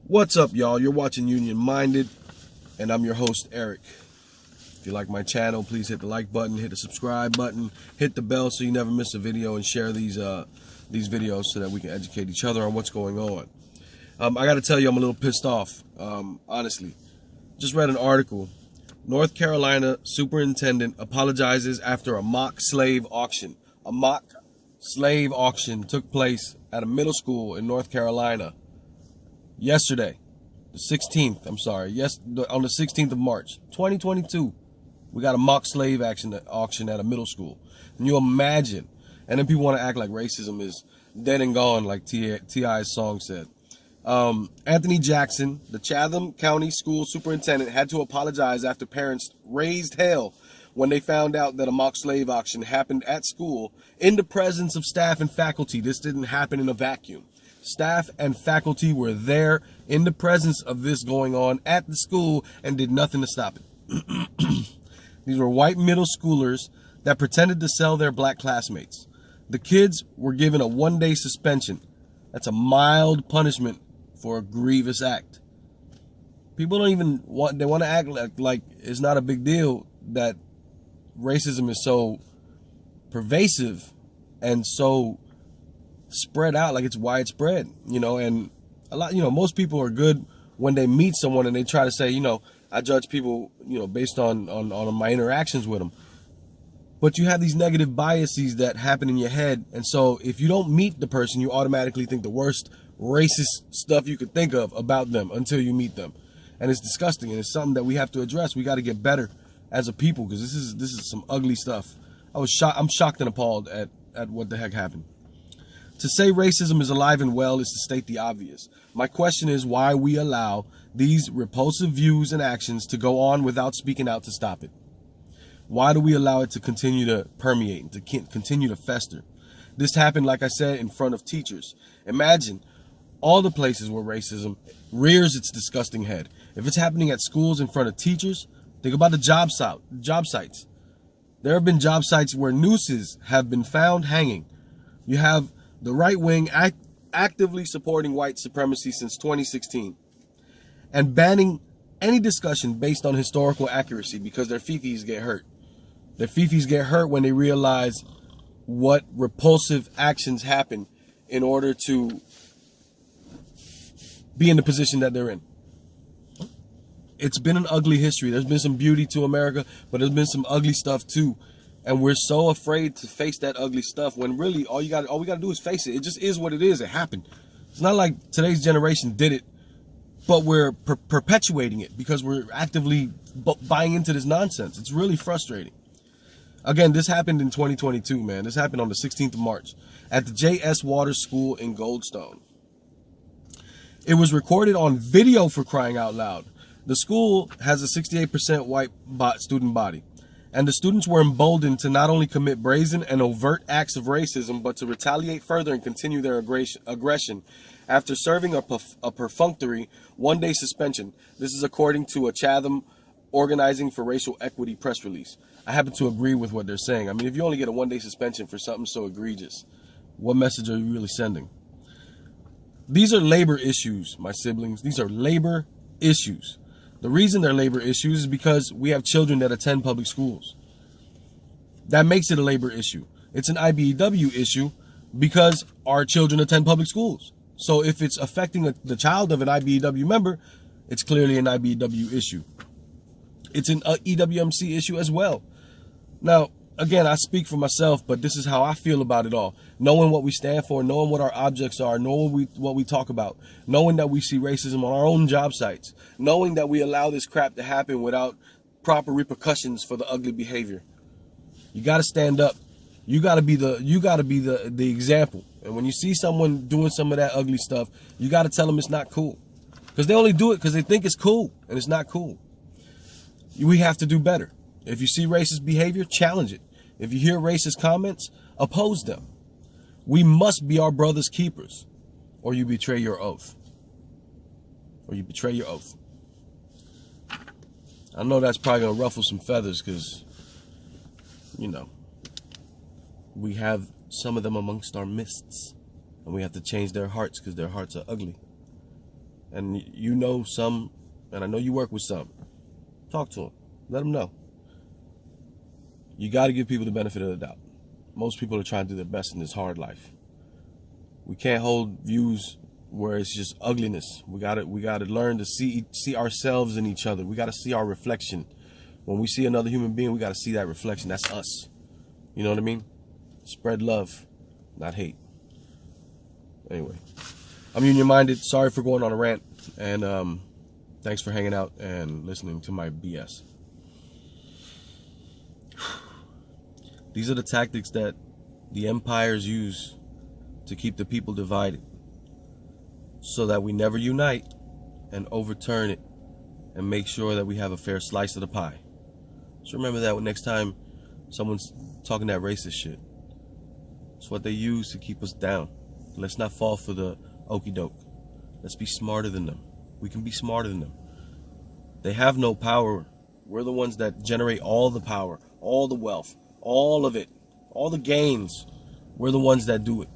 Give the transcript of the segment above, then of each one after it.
What's up, y'all? You're watching Union Minded, and I'm your host, Eric. If you like my channel, please hit the like button, hit the subscribe button, hit the bell so you never miss a video, and share these videos so that we can educate each other on what's going on. I got to tell you, I'm a little pissed off, honestly. Just read an article. North Carolina superintendent apologizes after a mock slave auction. A mock slave auction took place at a middle school in North Carolina yesterday, the 16th, on the 16th of March, 2022. We got a mock slave auction at a middle school. Can you imagine? And then people want to act like racism is dead and gone, like T.I.'s song said. Anthony Jackson, the Chatham County School Superintendent, had to apologize after parents raised hell when they found out that a mock slave auction happened at school in the presence of staff and faculty. This didn't happen in a vacuum. Staff and faculty were there in the presence of this going on at the school and did nothing to stop it. These were white middle schoolers that pretended to sell their black classmates. The kids were given a one-day suspension. That's a mild punishment for a grievous act. People don't even want, they want to act like it's not a big deal that racism is so pervasive and so spread out, like it's widespread, and a lot, most people are good when they meet someone and they try to say, I judge people, based on my interactions with them. But you have these negative biases that happen in your head. And so if you don't meet the person, you automatically think the worst racist stuff you could think of about them until you meet them. And it's disgusting. And it's something that we have to address. We got to get better as a people, because this is some ugly stuff. I'm shocked and appalled at what the heck happened. To say racism is alive and well is to state the obvious. My question is why we allow these repulsive views and actions to go on without speaking out to stop it. Why do we allow it to continue to permeate and to continue to fester? This happened, like I said, in front of teachers. Imagine all the places where racism rears its disgusting head. If it's happening at schools in front of teachers, think about the job sites. There have been job sites where nooses have been found hanging. You have the right wing actively supporting white supremacy since 2016 and banning any discussion based on historical accuracy because their fifis get hurt. Their fifis get hurt when they realize what repulsive actions happen in order to be in the position that they're in. It's been an ugly history. There's been some beauty to America, but there's been some ugly stuff too. And we're so afraid to face that ugly stuff when really all we got to do is face it. It just is what it is. It happened. It's not like today's generation did it, but we're perpetuating it because we're actively buying into this nonsense. It's really frustrating. Again, this happened in 2022, man. This happened on the 16th of March at the J.S. Waters School in Goldstone. It was recorded on video, for crying out loud. The school has a 68% white student body. And the students were emboldened to not only commit brazen and overt acts of racism, but to retaliate further and continue their aggression after serving a perfunctory one-day suspension. This is according to a Chatham Organizing for Racial Equity press release. I happen to agree with what they're saying. I mean, if you only get a one-day suspension for something so egregious, what message are you really sending? These are labor issues, my siblings. These are labor issues. The reason they're labor issues is because we have children that attend public schools. That makes it a labor issue. It's an IBEW issue because our children attend public schools. So if it's affecting the child of an IBEW member, it's clearly an IBEW issue. It's an EWMC issue as well. Now, again, I speak for myself, but this is how I feel about it all. Knowing what we stand for, knowing what our objects are, knowing what we talk about, knowing that we see racism on our own job sites, knowing that we allow this crap to happen without proper repercussions for the ugly behavior. You got to stand up. You got to be the example. And when you see someone doing some of that ugly stuff, you got to tell them it's not cool. Because they only do it because they think it's cool, and it's not cool. We have to do better. If you see racist behavior, challenge it. If you hear racist comments, oppose them. We must be our brother's keepers, or you betray your oath. Or you betray your oath. I know that's probably going to ruffle some feathers because, we have some of them amongst our midst, and we have to change their hearts because their hearts are ugly. and you know some, and I know you work with some, talk to them. Let them know. You got to give people the benefit of the doubt. Most people are trying to do their best in this hard life. We can't hold views where it's just ugliness. We gotta learn to see ourselves in each other. We gotta see our reflection. When we see another human being, we gotta see that reflection. That's us. You know what I mean? Spread love, not hate. Anyway, I'm union minded. Sorry for going on a rant, and thanks for hanging out and listening to my BS. These are the tactics that the empires use to keep the people divided, so that we never unite and overturn it and make sure that we have a fair slice of the pie. So remember that when next time someone's talking that racist shit. It's what they use to keep us down. Let's not fall for the okie doke. Let's be smarter than them. We can be smarter than them. They have no power. We're the ones that generate all the power, all the wealth, all of it, all the gains. We're the ones that do it.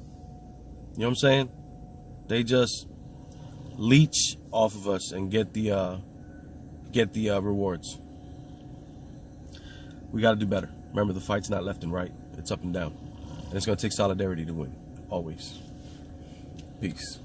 You know what I'm saying? They just leech off of us and get the rewards. We got to do better. Remember, the fight's not left and right. It's up and down. And it's going to take solidarity to win. Always. Peace.